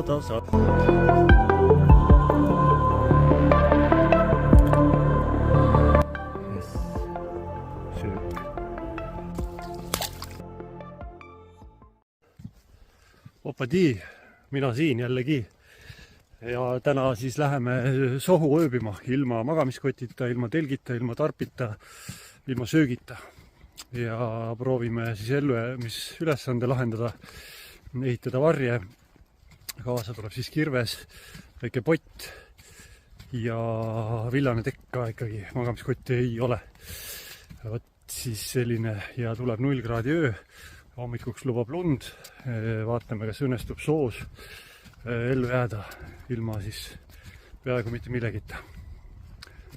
Tasa. Söök. Opadi, mina siin jällegi. Ja täna siis läheme sohu ööbima ilma magamiskotita, ilma telgita, ilma tarpita, ilma söögita. Ja proovime siis ülesande lahendada, ehitada varje. Kaasa tuleb siis kirves, väike pott ja villane tekk ka ikkagi, magamiskotti ei ole. Võt siis selline ja tuleb 0 kraadi öö, hommikuks lubab lund, vaatame, kas õnnestub soos ellu jääda ilma siis peaaegu mitte millegita.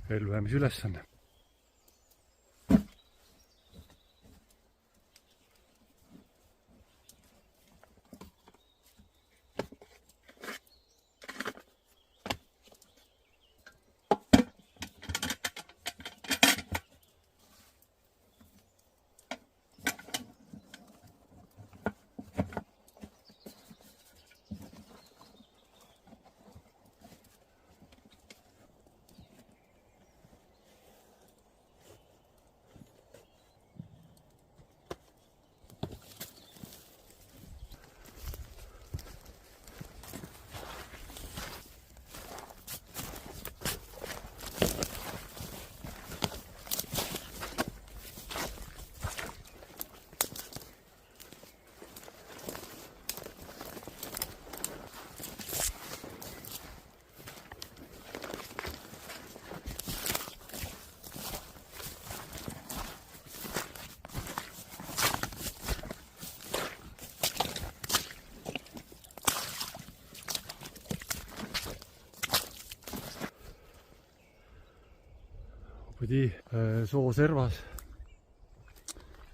Ellujäämise ülesanne. Soo servas.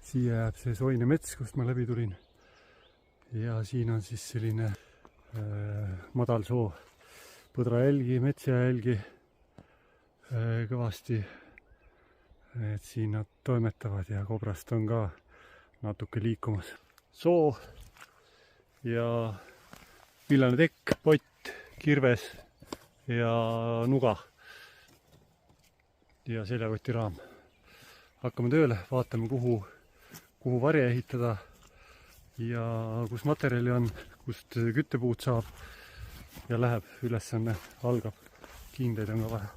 Siia jääb see soine mets, kust ma läbi tulin. Ja siin on siis selline madal soo. Põdrajälgi, metsjälgi kõvasti. Et siin nad toimetavad ja kobrast on ka natuke liikumas. Soo ja villane tekk, pott, kirves ja nuga. Ja seljakoti raam. Hakkame tööle, vaatame kuhu varje ehitada ja kus materjali on, kust küttepuud saab ja läheb ülesanne, algab. Kiindeid on ka vaja.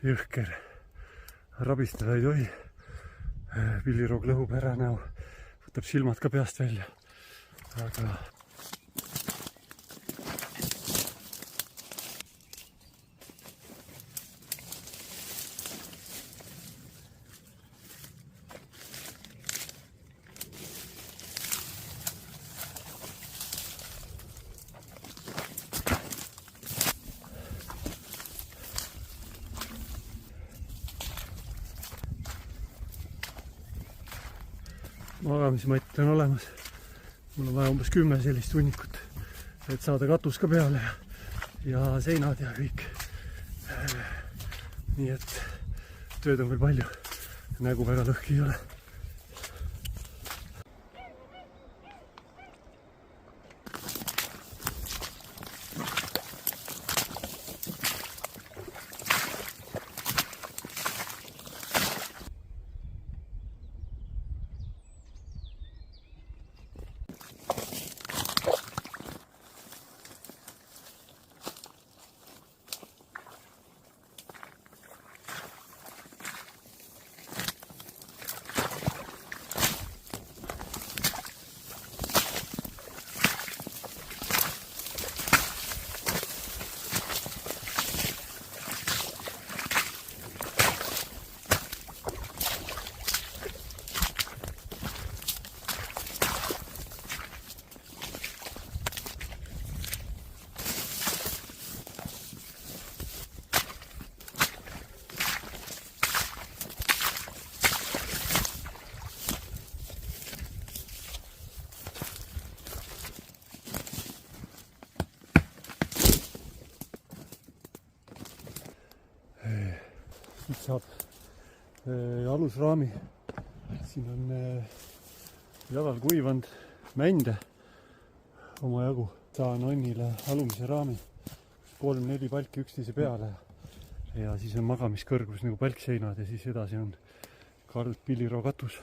Jõhker, rabistada ei tohi. Pilliroog lõhub ära näo, võtab silmad ka peast välja. Aga magamismatt on olemas. Mul on vaja umbes 10 sellist hunnikut, et saada katus ka peale ja seinad ja kõik. Nii et tööd on veel palju. nägu väga lõhki ei ole. Siit saab alusraami. Siin on jalal kuivanud mände omajagu. Saan Onnile alumise raami 3-4 palki üksteise peale ja siis on magamiskõrgus nagu palkseinad ja siis edasi on kald pilliroo katus.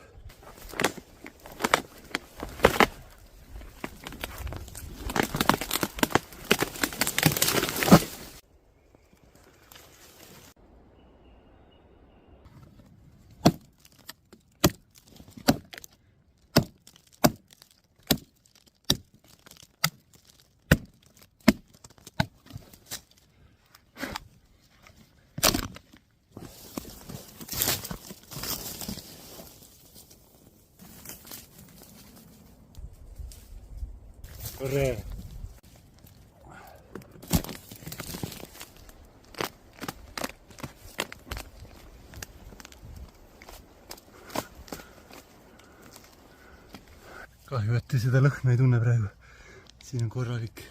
Re. Kahju, et te seda lõhna ei tunne praegu. Siin on korralik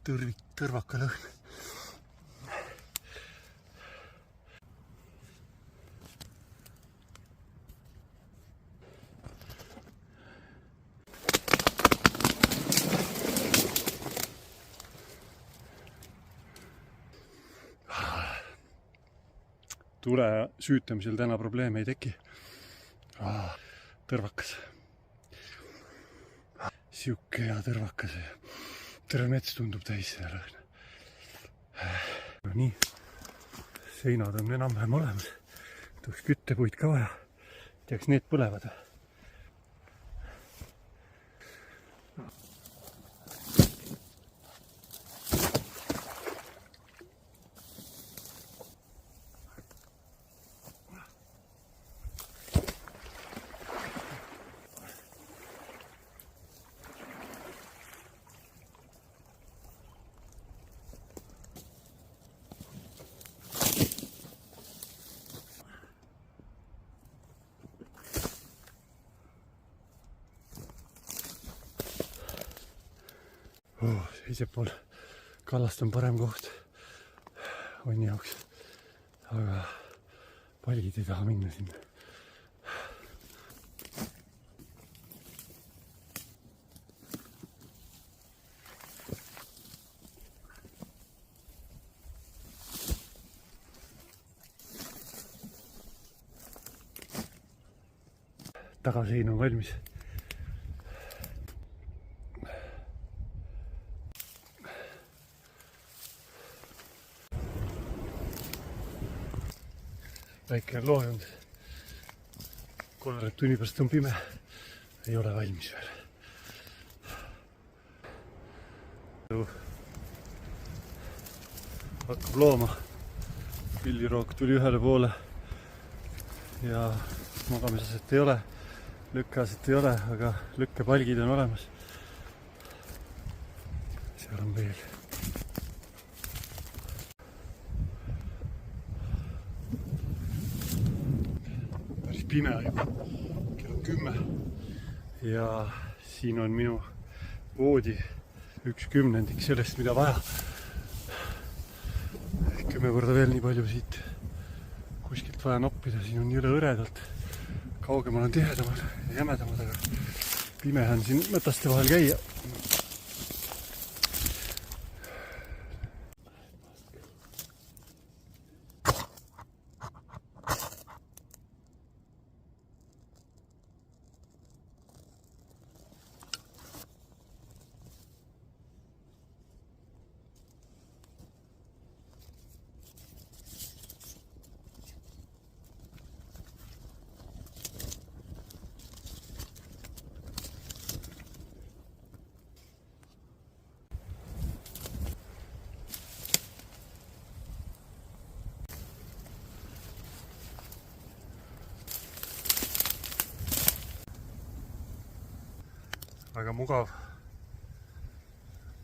tõrvaka lõhn. Tule süütamisel täna probleeme ei teki. Tõrvakas. Siuke hea tõrvakas. Terve mets tundub täis seda lõhna. Nii, seinad on enam-vähem olemas. Tuleks küttepuid ka vaja. Teaks, need põlevad. Teisepool kallast on parem koht Onni jaoks, aga palgid ei taha minna sinna. Tagasein on valmis. Väike on loojunud. 3 tunni pärast on pime. Ei ole valmis veel. Hakkab looma. Pillirook tuli ühele poole. Ja magamisaset ei ole. Lükkeaset ei ole, aga lükkepalgid on olemas. Seal on veel. Pime juba, kell on 10 ja siin on minu voodi 1/10 sellest, mida vaja. 10 korda veel nii palju siit kuskilt sealt vaja noppida, siin on jõle hõredalt. Kaugemal on tihedamad ja jämedamad, aga pime on siin mõtaste vahel käia. Väga mugav.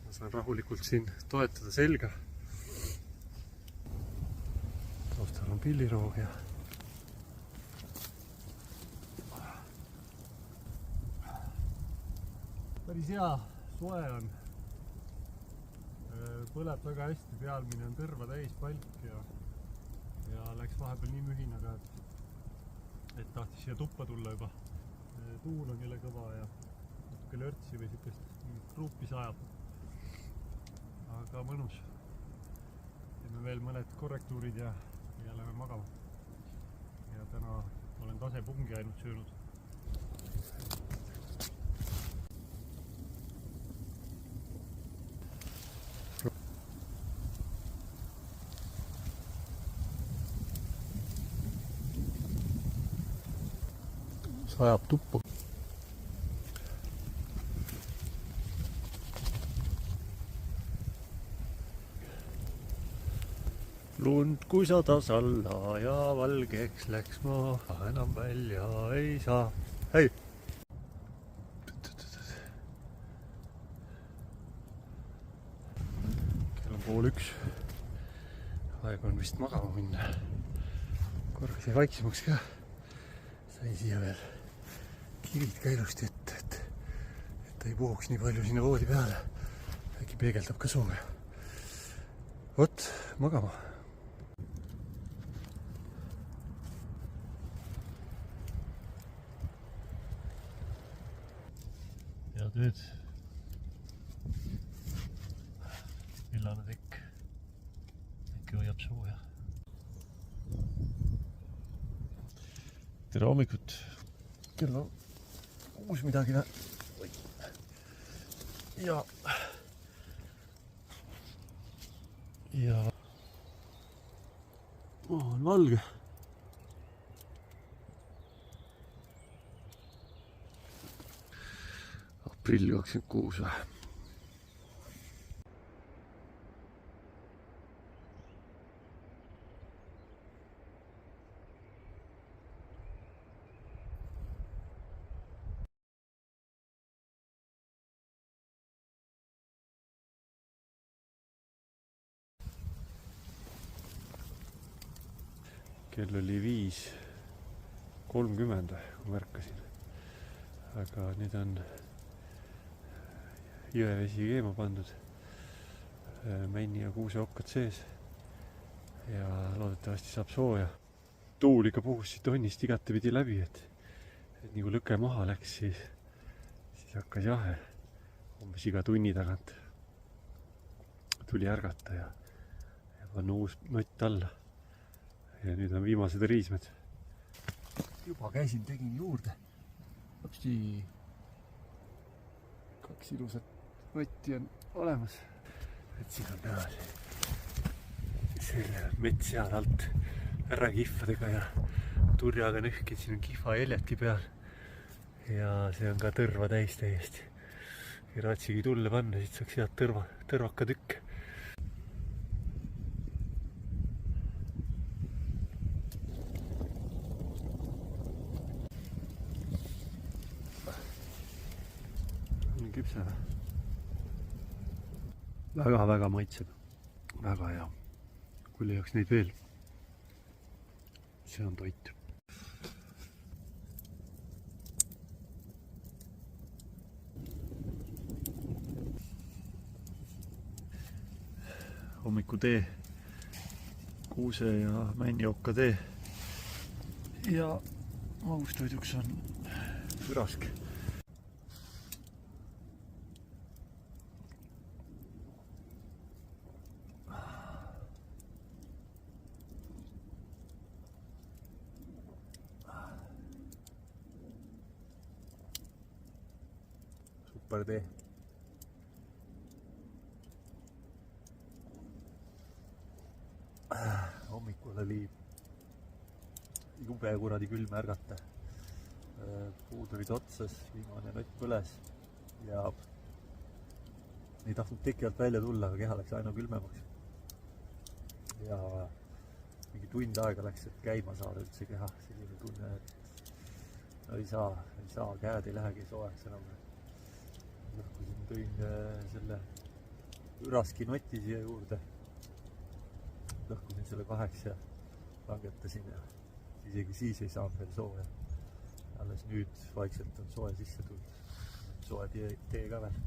Ma saan rahulikult siin toetada selga. Taustal on pilliroog ja päris hea, soe on. Põleb väga hästi, pealmine on tõrva täis palk ja läks vahepeal nii mühinaga, et tahtis siia tuppa tulla juba. Tuul on jälle kõva ja lörtsi või sükest gruupi sajab. Aga mõnus. Teeme veel mõned korrektuurid ja lähme magama. Ja täna olen tasepungi ainult söönud. Sajab tuppu. Lund kuisatas alla ja valgeks läks maa, enam välja ei saa. Hei! Kell on 12:30. Aeg on vist magama minna. Korra sai vaiksemaks ka. Sai siia veel kivid ka ilusti ette, et ei puhuks nii palju sinna voodi peale. Äkki peegeldab ka sooja. Vot, magama. Head ööd. Villane tekk. Äkki hoiab sooja. Tere hommikut. Kell on 6 midagi. Ja maa on valge. Aprill 26 või? Kell oli 5:30, kui märkasin. Aga nüüd on jõevesi keema pandud. Männi ja kuuseokkad sees. Ja loodetavasti saab sooja. Tuul ikka puhus siit onnist igatepidi läbi, et nii kui lõke maha läks, siis hakkas jahe. Umbes iga tunni tagant tuli ärgata ja panna uus nott alla. Ja nüüd on viimased riismed. Juba käisin, tegin juurde. Lapsi 2 ilusat notti on olemas. Et siin on näha selle mets seal alt ära kihvadega ja turjaga nõhkid. Siin on kihva eljati peal. Ja see on ka tõrva täis täiesti. Ei raatsigi tulle panna, siit saaks head tõrvaka tükk. Küpse. Väga maitseb. Väga hea. Kui leiaks neid veel. See on toit. Hommikutee. Kuuse ja männioka tee. ja magustoiduks on ürask. Super tee. Hommikul oli jube kuradi külm ärgata. Puud olid otsas, viimane nott põles ja ei tahtnud teki alt välja tulla, aga keha läks aina külmemaks. Ja mingi tund aega läks, et käima saada üldse keha. Selline tunne, et ei saa, käed ei lähegi soojaks enam. Kui siin tõin selle üraski noti siia juurde, lõhkusin selle 2 ja langetasin ja isegi siis ei saanud veel sooja. Alles nüüd vaikselt on soe sisse tulnud. Soe tee ka veel.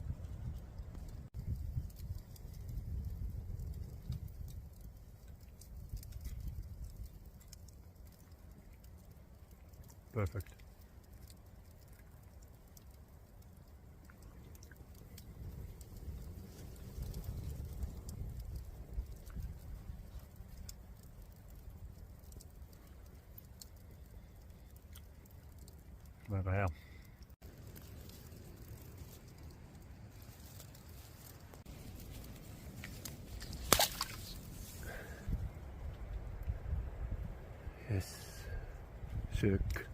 Perfect. Väga hea. Yes. Söök.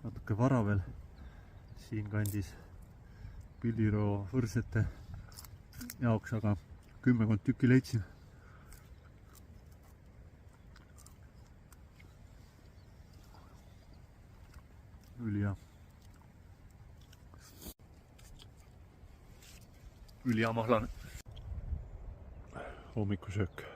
Natuke vara veel siin kandis Pilliroo võrsete jaoks, aga 10 tükki leidsin. Ülihea. Ülihea mahlane. Hommikusöök.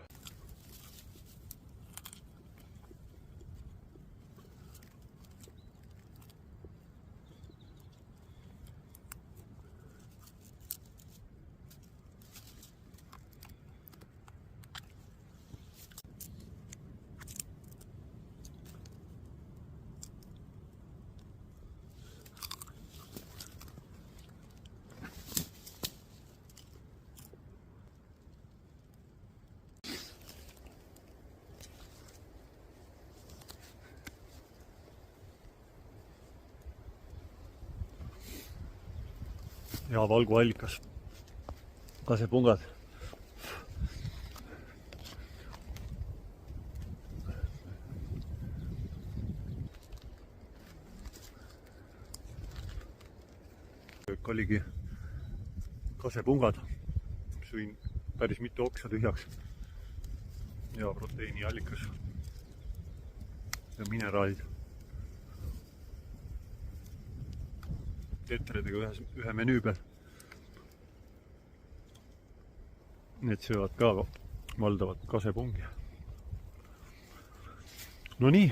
Ja valguallikas. Kasepungad. Oligi kasepungad. Sõin päris mitu oksa tühjaks. Ja proteiiniallikas. Ja mineraalid. Tetredega ühe menüü peal. Need söövad ka valdavalt kasepungi. No nii,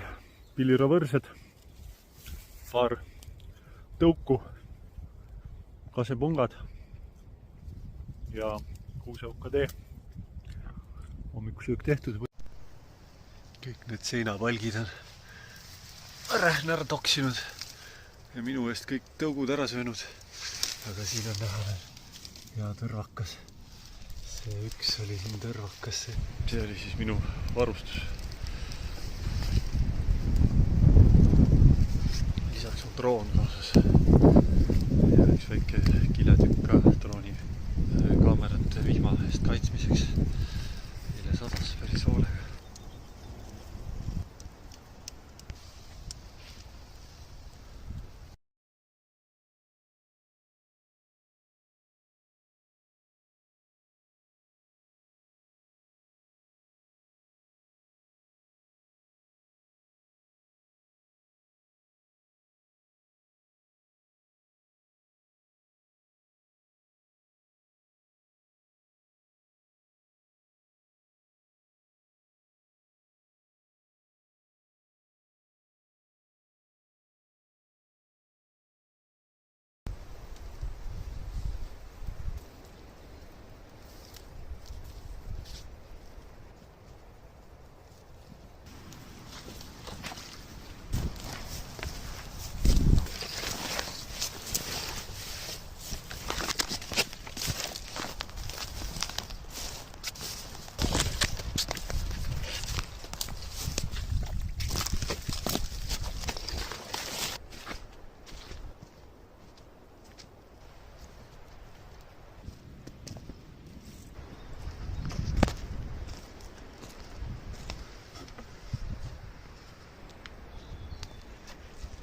Pilliroo võrsed, paar tõuku, kasepungad ja kuuseauka tee. Hommikusöök tehtud. Kõik need seinapalgid on rähnar toksinud. Ja minu eest kõik tõugud ära söönud. Aga siin on näha veel hea tõrvakas. See üks oli siin tõrvakas. See oli siis minu varustus. Lisaks on droon kaasas. Ja üks väike kiled.